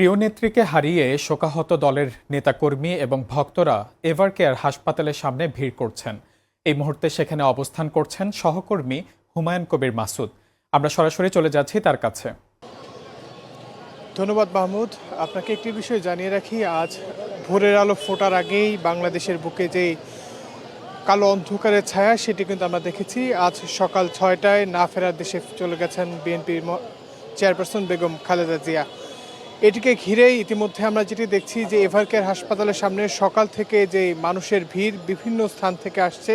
প্রিয় নেত্রীকে হারিয়ে শোকাহত দলের নেতাকর্মী এবং ভক্তরা এভারকেয়ার হাসপাতালের সামনে ভিড় করছেন। এই মুহূর্তে সেখানে অবস্থান করছেন সহকর্মী হুমায়ুন কবির মাসুদ। আমরা সরাসরি চলে যাচ্ছি তার কাছে। ধন্যবাদ মাহমুদ। আপনাকে একটি বিষয় জানিয়ে রাখি, আজ ভোরের আলো ফোটার আগেই বাংলাদেশের বুকে যে কালো অন্ধকারের ছায়া সেটি কিন্তু আমরা দেখেছি। আজ সকাল ৬টায় না ফেরার দেশে চলে গেছেন বিএনপির চেয়ারপারসন বেগম খালেদা জিয়া। এটিকে ঘিরেই ইতিমধ্যে আমরা যেটি দেখছি যে এভারকেয়ার হাসপাতালের সামনে সকাল থেকে যে মানুষের ভিড় বিভিন্ন স্থান থেকে আসছে,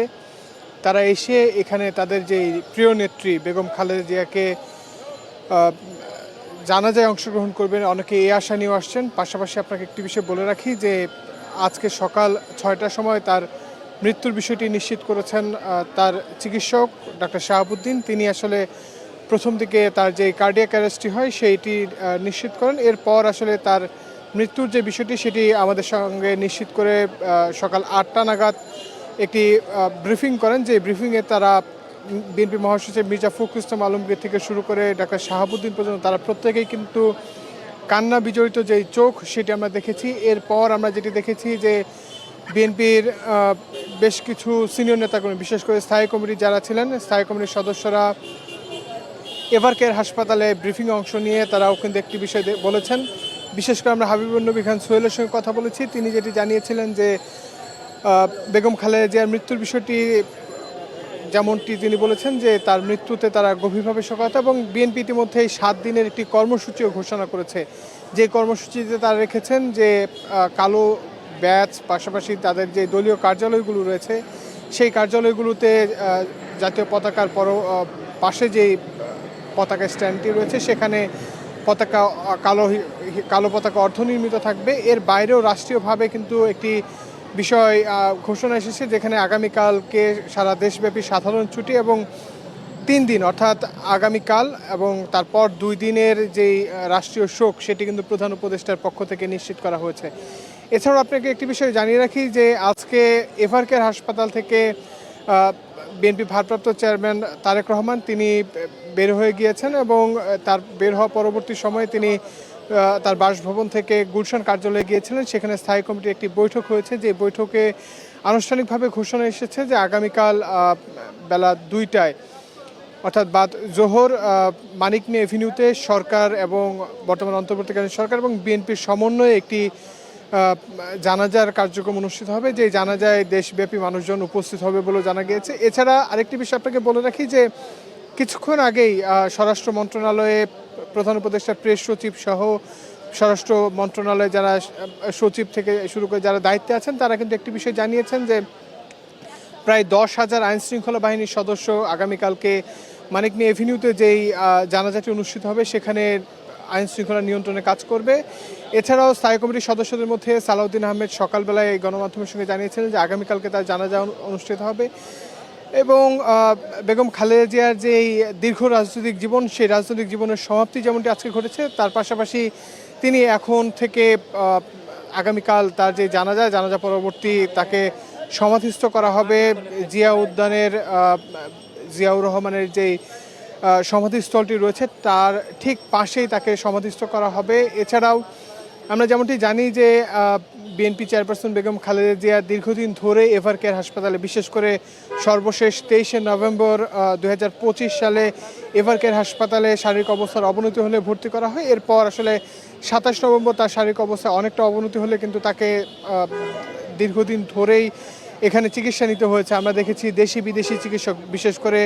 তারা এসে এখানে তাদের যে প্রিয় নেত্রী বেগম খালেদা জিয়াকে জানাজায় অংশগ্রহণ করবেন, অনেকে এই আশা নিয়েও আসছেন। পাশাপাশি আপনাকে একটি বিষয় বলে রাখি যে আজকে সকাল ৬টার সময় তার মৃত্যুর বিষয়টি নিশ্চিত করেছেন তার চিকিৎসক ডাক্তার শাহাবুদ্দিন। তিনি আসলে প্রথম দিকে তার যে কার্ডিয়াক অ্যারেস্টটি হয় সেইটি নিশ্চিত করেন। এরপর আসলে তার মৃত্যুর যে বিষয়টি সেটি আমাদের সঙ্গে নিশ্চিত করে সকাল ৮টা নাগাদ একটি ব্রিফিং করেন, যে ব্রিফিংয়ে তারা বিএনপি মহাসচিব মির্জা ফখরুল ইসলাম আলমগীর থেকে শুরু করে ডাক্তার শাহাবুদ্দিন পর্যন্ত তারা প্রত্যেকেই কিন্তু কান্না বিজড়িত যেই চোখ সেটি আমরা দেখেছি। এরপর আমরা যেটি দেখেছি যে বিএনপির বেশ কিছু সিনিয়র নেতাকর্মী, বিশেষ করে স্থায়ী কমিটি যারা ছিলেন, স্থায়ী কমিটির সদস্যরা এভারকেয়ার হাসপাতালে ব্রিফিংয়ে অংশ নিয়ে তারাও কিন্তু একটি বিষয় বলেছেন। বিশেষ করে আমরা হাবিবুর নবী খান সোহেলের সঙ্গে কথা বলেছি। তিনি যেটি জানিয়েছিলেন যে বেগম খালেদা জিয়ার মৃত্যুর বিষয়টি যেমনটি তিনি বলেছেন যে তার মৃত্যুতে তারা গভীরভাবে শোকাহত, এবং বিএনপি ইতিমধ্যে এই 7 দিনের একটি কর্মসূচিও ঘোষণা করেছে। যে কর্মসূচিতে তারা রেখেছেন যে কালো ব্যাচ, পাশাপাশি তাদের যে দলীয় কার্যালয়গুলো রয়েছে সেই কার্যালয়গুলোতে জাতীয় পতাকার পাশে যেই পতাকা স্ট্যান্ডটি রয়েছে সেখানে পতাকা কালো পতাকা অর্ধনির্মিত থাকবে। এর বাইরেও রাষ্ট্রীয়ভাবে কিন্তু একটি বিষয় ঘোষণা এসেছে, যেখানে আগামীকালকে সারা দেশব্যাপী সাধারণ ছুটি এবং 3 দিন অর্থাৎ আগামীকাল এবং তারপর 2 দিনের যেই রাষ্ট্রীয় শোক সেটি কিন্তু প্রধান উপদেষ্টার পক্ষ থেকে নিশ্চিত করা হয়েছে। এছাড়াও আপনাকে একটি বিষয় জানিয়ে রাখি যে আজকে এভারকেয়ার হাসপাতাল থেকে বিএনপি ভারপ্রাপ্ত চেয়ারম্যান তারেক রহমান তিনি বের হয়ে গিয়েছেন, এবং তার বের হওয়া পরবর্তী সময়ে তিনি তার বাসভবন থেকে গুলশান কার্যালয়ে গিয়েছিলেন। সেখানে স্থায়ী কমিটির একটি বৈঠক হয়েছে, যে বৈঠকে আনুষ্ঠানিকভাবে ঘোষণা এসেছে যে আগামীকাল বেলা 2টায় অর্থাৎ বাদ জোহর মানিক মিয়া এভিনিউতে সরকার এবং বর্তমান অন্তর্বর্তীকালীন সরকার এবং বিএনপির সমন্বয়ে একটি জানাজার কার্যক্রম অনুষ্ঠিত হবে, যে জানাজায় দেশব্যাপী মানুষজন উপস্থিত হবে বলে জানা গিয়েছে। এছাড়া আরেকটি বিষয় আপনাকে বলে রাখি যে কিছুক্ষণ আগেই স্বরাষ্ট্র মন্ত্রণালয়ে প্রধান উপদেষ্টার প্রেস সচিব সহ স্বরাষ্ট্র মন্ত্রণালয়ে যারা সচিব থেকে শুরু করে যারা দায়িত্বে আছেন তারা কিন্তু একটি বিষয় জানিয়েছেন যে প্রায় 10,000 আইনশৃঙ্খলা বাহিনীর সদস্য আগামীকালকে মানিক মিয়া এভিনিউতে যেই জানাজাটি অনুষ্ঠিত হবে সেখানে আইনশৃঙ্খলা নিয়ন্ত্রণে কাজ করবে। এছাড়াও স্থায়ী কমিটির সদস্যদের মধ্যে সালাউদ্দিন আহমেদ সকালবেলায় গণমাধ্যমের সঙ্গে জানিয়েছিলেন যে আগামীকালকে তার জানাজা অনুষ্ঠিত হবে, এবং বেগম খালেদা জিয়ার যে দীর্ঘ রাজনৈতিক জীবন সেই রাজনৈতিক জীবনের সমাপ্তি যেমনটি আজকে ঘটেছে, তার পাশাপাশি তিনি এখন থেকে আগামীকাল তার যে জানাজা পরবর্তী তাকে সমাধিস্থ করা হবে জিয়া উদ্যানের জিয়াউর রহমানের যেই সমাধিস্থলটি রয়েছে তার ঠিক পাশেই তাকে সমাধিস্থ করা হবে। এছাড়াও আমরা যেমনটি জানি যে বিএনপি চেয়ারপারসন বেগম খালেদা জিয়া দীর্ঘদিন ধরে এভারকেয়ার হাসপাতালে, বিশেষ করে সর্বশেষ 23শে নভেম্বর 2025 সালে এভারকেয়ার হাসপাতালে শারীরিক অবস্থার অবনতি হলে ভর্তি করা হয়। এরপর আসলে 27 নভেম্বর তার শারীরিক অবস্থা অনেকটা অবনতি হলে কিন্তু তাকে দীর্ঘদিন ধরেই এখানে চিকিৎসা নিতে হয়েছে। আমরা দেখেছি দেশি বিদেশি চিকিৎসক, বিশেষ করে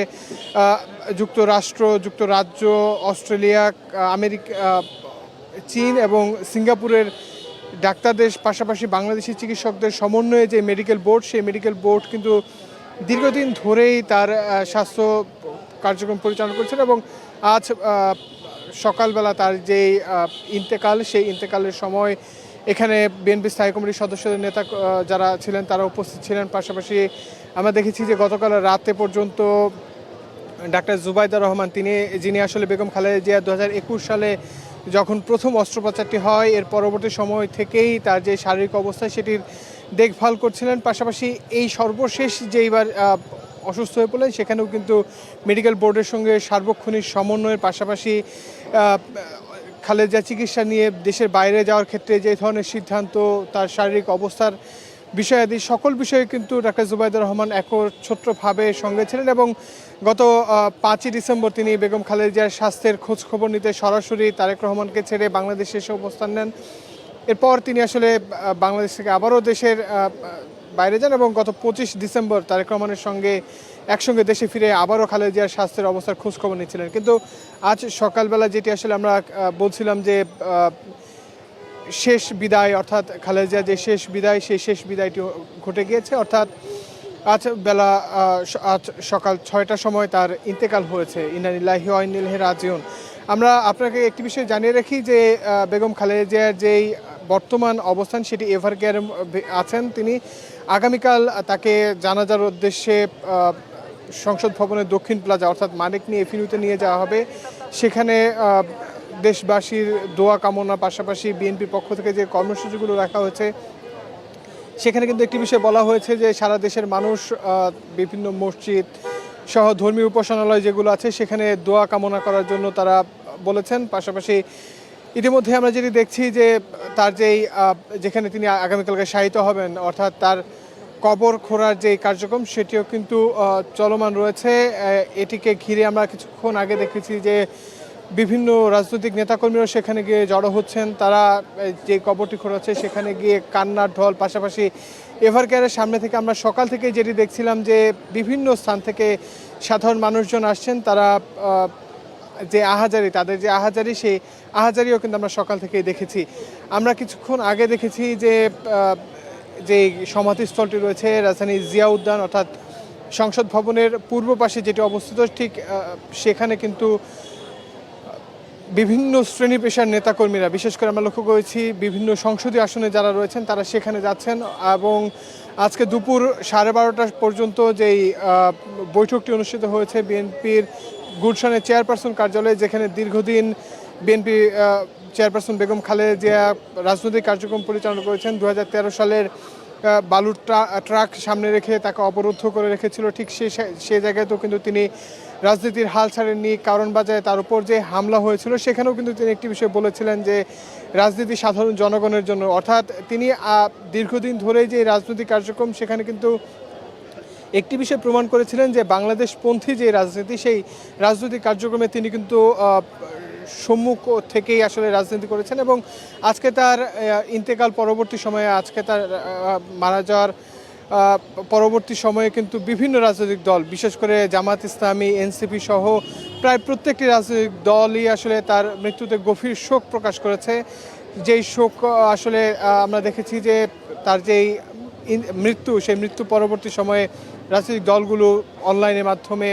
যুক্তরাজ্য, অস্ট্রেলিয়া, আমেরিকা, চীন এবং সিঙ্গাপুরের ডাক্তারদের পাশাপাশি বাংলাদেশি চিকিৎসকদের সমন্বয়ে যে মেডিকেল বোর্ড, সেই মেডিকেল বোর্ড কিন্তু দীর্ঘদিন ধরেই তার স্বাস্থ্য কার্যক্রম পরিচালনা করছেন, এবং আজ সকালবেলা তার যেই ইন্তেকাল সেই ইন্তেকালের সময় এখানে বিএনপি স্থায়ী কমিটির সদস্যদের নেতা যারা ছিলেন তারা উপস্থিত ছিলেন। পাশাপাশি আমরা দেখেছি যে গতকাল রাতে পর্যন্ত ডাক্তার জুবাইদা রহমান যিনি আসলে বেগম খালেদা জিয়া 2021 সালে যখন প্রথম অস্ত্রোপচারটি হয় এর পরবর্তী সময় থেকেই তার যে শারীরিক অবস্থা সেটির দেখভাল করছিলেন। পাশাপাশি এই সর্বশেষ যেইবার অসুস্থ হয়ে পড়লেন সেখানেও কিন্তু মেডিকেল বোর্ডের সঙ্গে সার্বক্ষণিক সমন্বয়ের পাশাপাশি খালেদা চিকিৎসা নিয়ে দেশের বাইরে যাওয়ার ক্ষেত্রে যে ধরনের সিদ্ধান্ত, তার শারীরিক অবস্থার বিষয়াদি সকল বিষয়ে কিন্তু ডাক্তার জুবাইদুর রহমান একচ্ছত্রভাবে সঙ্গে ছিলেন এবং গত 5ই ডিসেম্বর তিনি বেগম খালেদা জিয়ার স্বাস্থ্যের খোঁজ খবর নিতে সরাসরি তারেক রহমানকে ছেড়ে বাংলাদেশে এসে অবস্থান নেন। এরপর তিনি আসলে বাংলাদেশ থেকে আবারও দেশের বাইরে যান এবং গত 25 ডিসেম্বর তারেক রহমানের সঙ্গে একসঙ্গে দেশে ফিরে আবারও খালেদা জিয়ার স্বাস্থ্যের অবস্থার খোঁজ খবর নিচ্ছিলেন। কিন্তু আজ সকালবেলা যেটি আসলে আমরা বলছিলাম যে শেষ বিদায়, অর্থাৎ খালেদা জিয়ার যে শেষ বিদায়, সেই শেষ বিদায়টি ঘটে গিয়েছে। অর্থাৎ আজ সকাল 6টার সময় তার ইন্তেকাল হয়েছে। ইন্না লিল্লাহি ওয়া ইন্না ইলাইহি রাজিউন। আমরা আপনাকে একটি বিষয় জানিয়ে রাখি যে বেগম খালেদা জিয়ার যেই বর্তমান অবস্থান সেটি এভার কেয়ারে আছেন তিনি। আগামীকাল তাকে জানাজার উদ্দেশ্যে সংসদ ভবনের দক্ষিণ প্লাজা অর্থাৎ মানিক নিয়ে এভিনিউতে নিয়ে যাওয়া হবে। সেখানে দেশবাসীর দোয়া কামনার পাশাপাশি বিএনপির পক্ষ থেকে যে কর্মসূচিগুলো রাখা হয়েছে সেখানে কিন্তু একটি বিষয় বলা হয়েছে যে সারা দেশের মানুষ বিভিন্ন মসজিদ সহ ধর্মীয় উপাসনালয় যেগুলো আছে সেখানে দোয়া কামনা করার জন্য তারা বলেছেন। পাশাপাশি ইতিমধ্যে আমরা যেটি দেখছি যে তার যেখানে তিনি আগামীকালকে শায়িত হবেন অর্থাৎ তার কবর খোঁড়ার যে কার্যক্রম সেটিও কিন্তু চলমান রয়েছে। এটিকে ঘিরে আমরা কিছুক্ষণ আগে দেখেছি যে বিভিন্ন রাজনৈতিক নেতাকর্মীরা সেখানে গিয়ে জড়ো হচ্ছেন। তারা যে কবরটি খোঁড়াচ্ছে সেখানে গিয়ে কান্নার ঢল, পাশাপাশি এভার কেয়ারের সামনে থেকে আমরা সকাল থেকে যেটি দেখছিলাম যে বিভিন্ন স্থান থেকে সাধারণ মানুষজন আসছেন। তারা যে আহাজারি, তাদের যে আহাজারি, সেই আহাজারিও কিন্তু আমরা সকাল থেকেই দেখেছি। আমরা কিছুক্ষণ আগে দেখেছি যে সমাধিস্থলটি রয়েছে রাজধানী জিয়া উদ্যান অর্থাৎ সংসদ ভবনের পূর্ব পাশে যেটি অবস্থিত, ঠিক সেখানে কিন্তু বিভিন্ন শ্রেণী পেশার নেতাকর্মীরা, বিশেষ করে আমরা লক্ষ্য করেছি বিভিন্ন সংসদীয় আসনে যারা রয়েছেন তারা সেখানে যাচ্ছেন। এবং আজকে দুপুর 12:30 পর্যন্ত যেই বৈঠকটি অনুষ্ঠিত হয়েছে বিএনপির গুলশানের চেয়ারপারসন কার্যালয়ে, যেখানে দীর্ঘদিন বিএনপি চেয়ারপারসন বেগম খালেদা জিয়া রাজনৈতিক কার্যক্রম পরিচালনা করেছেন। 2013 সালের বালুর ট্রাক সামনে রেখে তাকে অবরুদ্ধ করে রেখেছিল, ঠিক সেই জায়গাতেও কিন্তু তিনি রাজনীতির হাল ছাড়েননি। কারণ বাজারে তার উপর যে হামলা হয়েছিল সেখানেও কিন্তু তিনি একটি বিষয় বলেছিলেন যে রাজনীতি সাধারণ জনগণের জন্য, অর্থাৎ তিনি দীর্ঘদিন ধরেই যে রাজনৈতিক কার্যক্রম সেখানে কিন্তু একটি বিষয় প্রমাণ করেছিলেন যে বাংলাদেশপন্থী যে রাজনীতি, সেই রাজনৈতিক কার্যক্রমে তিনি কিন্তু সম্মুখ থেকেই আসলে রাজনীতি করেছেন। এবং আজকে তার ইন্তেকাল পরবর্তী সময়ে, আজকে তার মারা যাওয়ার পরবর্তী সময়ে কিন্তু বিভিন্ন রাজনৈতিক দল, বিশেষ করে জামাত ইসলামী, এনসিপি সহ প্রায় প্রত্যেকটি রাজনৈতিক দলই আসলে তার মৃত্যুতে গভীর শোক প্রকাশ করেছে। যেই শোক আসলে আমরা দেখেছি যে তার যেই মৃত্যু, সেই মৃত্যু পরবর্তী সময়ে রাজনৈতিক দলগুলো অনলাইনের মাধ্যমে,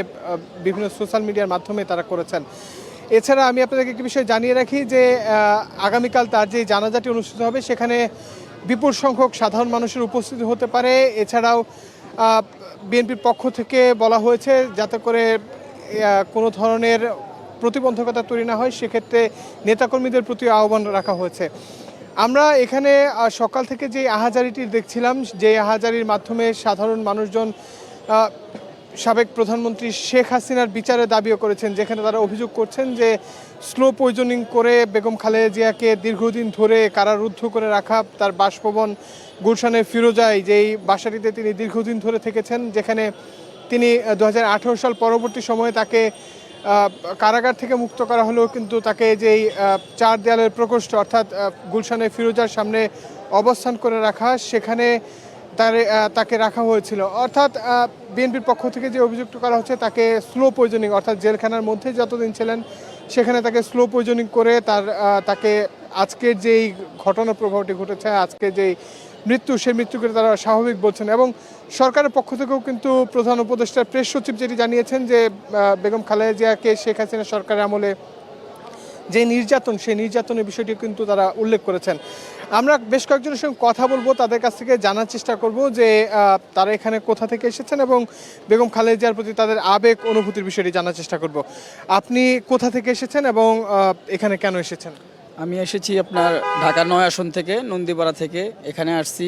বিভিন্ন সোশ্যাল মিডিয়ার মাধ্যমে তারা করেছেন। এছাড়া আমি আপনাদেরকে একটি বিষয় জানিয়ে রাখি যে আগামীকাল তার যে জানাজাটি অনুষ্ঠিত হবে সেখানে বিপুল সংখ্যক সাধারণ মানুষের উপস্থিতি হতে পারে। এছাড়াও বিএনপির পক্ষ থেকে বলা হয়েছে যাতে করে কোনো ধরনের প্রতিবন্ধকতা তৈরি না হয়, সেক্ষেত্রে নেতাকর্মীদের প্রতি আহ্বান রাখা হয়েছে। আমরা এখানে সকাল থেকে যে আহাজারিটি দেখছিলাম, যে আহাজারির মাধ্যমে সাধারণ মানুষজন সাবেক প্রধানমন্ত্রী শেখ হাসিনার বিচারের দাবিও করেছেন, যেখানে তারা অভিযোগ করছেন যে স্লো পয়জনিং করে বেগম খালেদা জিয়াকে দীর্ঘদিন ধরে কারারুদ্ধ করে রাখা, তার বাসভবন গুলশানের ফিরোজায় যেই বাসাটিতে তিনি দীর্ঘদিন ধরে থেকেছেন, যেখানে তিনি 2018 সাল পরবর্তী সময়ে তাকে কারাগার থেকে মুক্ত করা হলেও কিন্তু তাকে যেই 4 দেয়ালের প্রকোষ্ঠ অর্থাৎ গুলশানের ফিরোজার সামনে অবস্থান করে রাখা, সেখানে তাকে রাখা হয়েছিল। অর্থাৎ বিএনপির পক্ষ থেকে যে অভিযুক্ত করা হচ্ছে তাকে স্লো পয়জনিং, অর্থাৎ জেলখানার মধ্যে যতদিন ছিলেন সেখানে তাকে স্লো পয়জনিং করে তাকে আজকের যেই ঘটনা প্রবাহটি ঘটেছে, আজকে যেই মৃত্যু, সেই মৃত্যুকে তারা স্বাভাবিক বলছেন। এবং সরকারের পক্ষ থেকেও কিন্তু প্রধান উপদেষ্টার প্রেস সচিব যেটি জানিয়েছেন যে বেগম খালেদা জিয়াকে শেখ হাসিনা সরকারের আমলে যে নির্যাতন, সেই নির্যাতনের বিষয়টি কিন্তু তারা উল্লেখ করেছেন। আমরা বেশ কয়েকজনের সঙ্গে কথা বলবো, তাদের কাছ থেকে জানার চেষ্টা করব যে তারা এখানে কোথা থেকে এসেছেন এবং বেগম খালেদা জিয়ার প্রতি তাদের আবেগ অনুভূতির বিষয়টি জানার চেষ্টা করব। আপনি কোথা থেকে এসেছেন এবং এখানে কেন এসেছেন? আমি এসেছি আপনার ঢাকা 9 আসন থেকে, নন্দীপাড়া থেকে। এখানে আসছি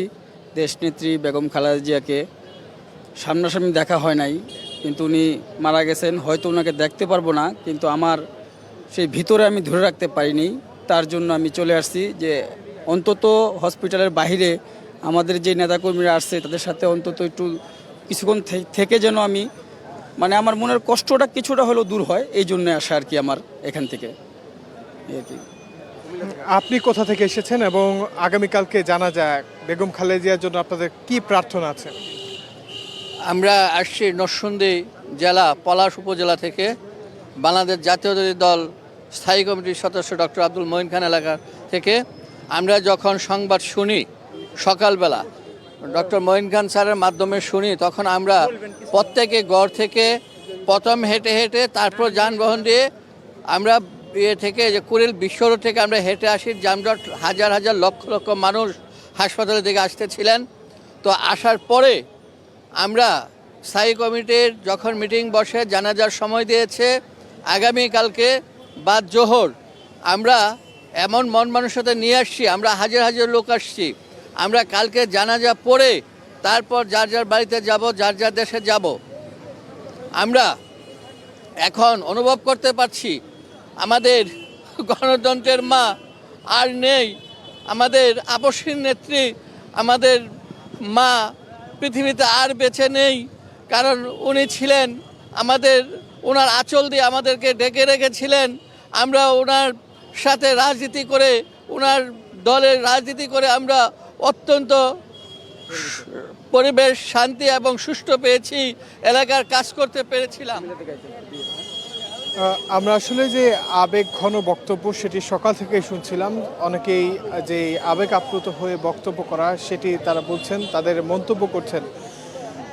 দেশনেত্রী বেগম খালেদা জিয়াকে সামনাসামনি দেখা হয় নাই, কিন্তু উনি মারা গেছেন, হয়তো ওনাকে দেখতে পারবো না, কিন্তু আমার সেই ভিতরে আমি ধরে রাখতে পারিনি তার জন্য আমি চলে আসছি যে অন্তত হসপিটালের বাইরে আমাদের যে নেতাকর্মীরা আসছে তাদের সাথে অন্তত একটু কিছুক্ষণ থেকে যেন আমি মানে আমার মনের কষ্টটা কিছুটা হলেও দূর হয়, এই জন্য আসা আর কি আমার এখান থেকে এই আর কি। আপনি কোথা থেকে এসেছেন এবং আগামীকালকে জানা যায় বেগম খালেদা জিয়ার জন্য আপনাদের কি প্রার্থনা আছে? আমরা আসছি নরসিংদী জেলা পলাশ উপজেলা থেকে বাংলাদেশ জাতীয়তাবাদী দল স্থায়ী কমিটির সদস্য ডক্টর আব্দুল মঈন খান এলাকা থেকে। আমরা যখন সংবাদ শুনি সকালবেলা ডক্টর মঈন খান স্যারের মাধ্যমে শুনি, তখন আমরা প্রত্যেকে গড় থেকে প্রথম হেঁটে হেঁটে তারপর যানবাহন দিয়ে আমরা থেকে যে কুড়িল বিশ্ব রোড থেকে আমরা হেঁটে আসি। যানজট, হাজার হাজার লক্ষ লক্ষ মানুষ হাসপাতালের দিকে আসতেছিলেন। তো আসার পরে আমরা স্থায়ী কমিটির যখন মিটিং বসে জানাজার সময় দিয়েছে আগামীকালকে বাদ জোহর, আমরা এমন মন মানসিকতা নিয়ে আসছি, আমরা হাজার হাজার লোক আসছি। আমরা কালকে জানাজা পড়ে তারপর যার যার বাড়িতে যাব, যার যার দেশে যাব। আমরা এখন অনুভব করতে পারছি আমাদের গণতন্ত্রের মা আর নেই, আমাদের আপসীর নেত্রী, আমাদের মা পৃথিবীতে আর বেঁচে নেই। কারণ উনি ছিলেন আমাদের, ওনার আঁচল দিয়ে আমাদেরকে ডেকে রেখেছিলেন। আমরা ওনার সাথে রাজনীতি করে, ওনার দলের রাজনীতি করে আমরা অত্যন্ত পরিবেশ, শান্তি এবং সুষ্ঠু পেয়েছি, এলাকার কাজ করতে পেরেছিলাম। আমরা আসলে যে আবেগ ঘন বক্তব্য সেটি সকাল থেকেই শুনছিলাম। অনেকেই যে আবেগ আপ্লুত হয়ে বক্তব্য করা সেটি তারা বলছেন, তাদের মন্তব্য করছেন।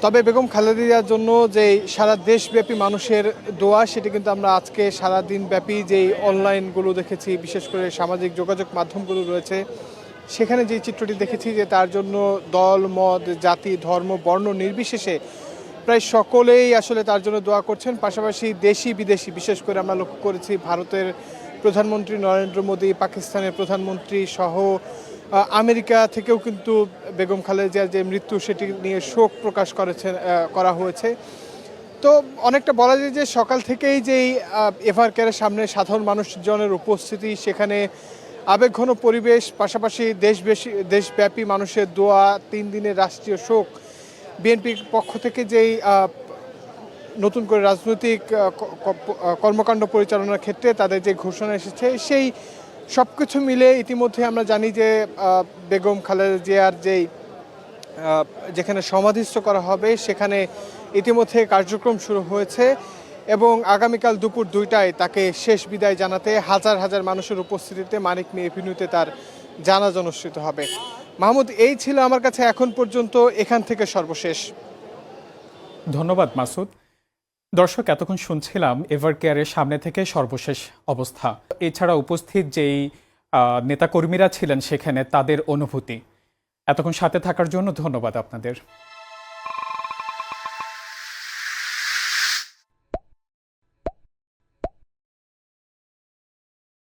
তবে বেগম খালেদা জিয়ার জন্য যে সারা দেশব্যাপী মানুষের দোয়া, সেটি কিন্তু আমরা আজকে সারা দিনব্যাপী যেই অনলাইনগুলো দেখেছি, বিশেষ করে সামাজিক যোগাযোগ মাধ্যমগুলো রয়েছে, সেখানে যে চিত্রটি দেখেছি যে তার জন্য দল, মত, জাতি, ধর্ম, বর্ণ নির্বিশেষে প্রায় সকলেই আসলে তার জন্য দোয়া করছেন। পাশাপাশি দেশি বিদেশি, বিশেষ করে আমরা লক্ষ্য করেছি ভারতের প্রধানমন্ত্রী নরেন্দ্র মোদী, পাকিস্তানের প্রধানমন্ত্রী সহ আমেরিকা থেকেও কিন্তু বেগম খালেদা জিয়ার যে মৃত্যু সেটি নিয়ে শোক প্রকাশ করা হয়েছে। তো অনেকটা বলা যায় যে সকাল থেকেই যেই এভারকেয়ারের সামনে সাধারণ মানুষজনের উপস্থিতি, সেখানে আবেগঘন পরিবেশ, পাশাপাশি দেশব্যাপী মানুষের দোয়া, 3 দিনের রাষ্ট্রীয় শোক, বিএনপির পক্ষ থেকে যেই নতুন করে রাজনৈতিক কর্মকাণ্ড পরিচালনার ক্ষেত্রে তাদের যে ঘোষণা এসেছে, সেই সব কিছু মিলে ইতিমধ্যে আমরা জানি যে বেগম খালেদা জিয়ার যেখানে সমাধিস্থ করা হবে সেখানে ইতিমধ্যে কার্যক্রম শুরু হয়েছে এবং আগামীকাল দুপুর 2টায় তাকে শেষ বিদায় জানাতে হাজার হাজার মানুষের উপস্থিতিতে মানিক মিয়া এভিনিউতে তার জানাজা অনুষ্ঠিত হবে। মাহমুদ, এই ছিল আমার কাছে এখন পর্যন্ত এখান থেকে সর্বশেষ। ধন্যবাদ মাসুদ। দর্শক, এতক্ষণ শুনছিলাম এভারকেয়ারের সামনে থেকে সর্বশেষ অবস্থা। এছাড়া উপস্থিত যেই নেতাকর্মীরা ছিলেন সেখানে তাদের অনুভূতি। এতক্ষণ সাথে থাকার জন্য ধন্যবাদ আপনাদের।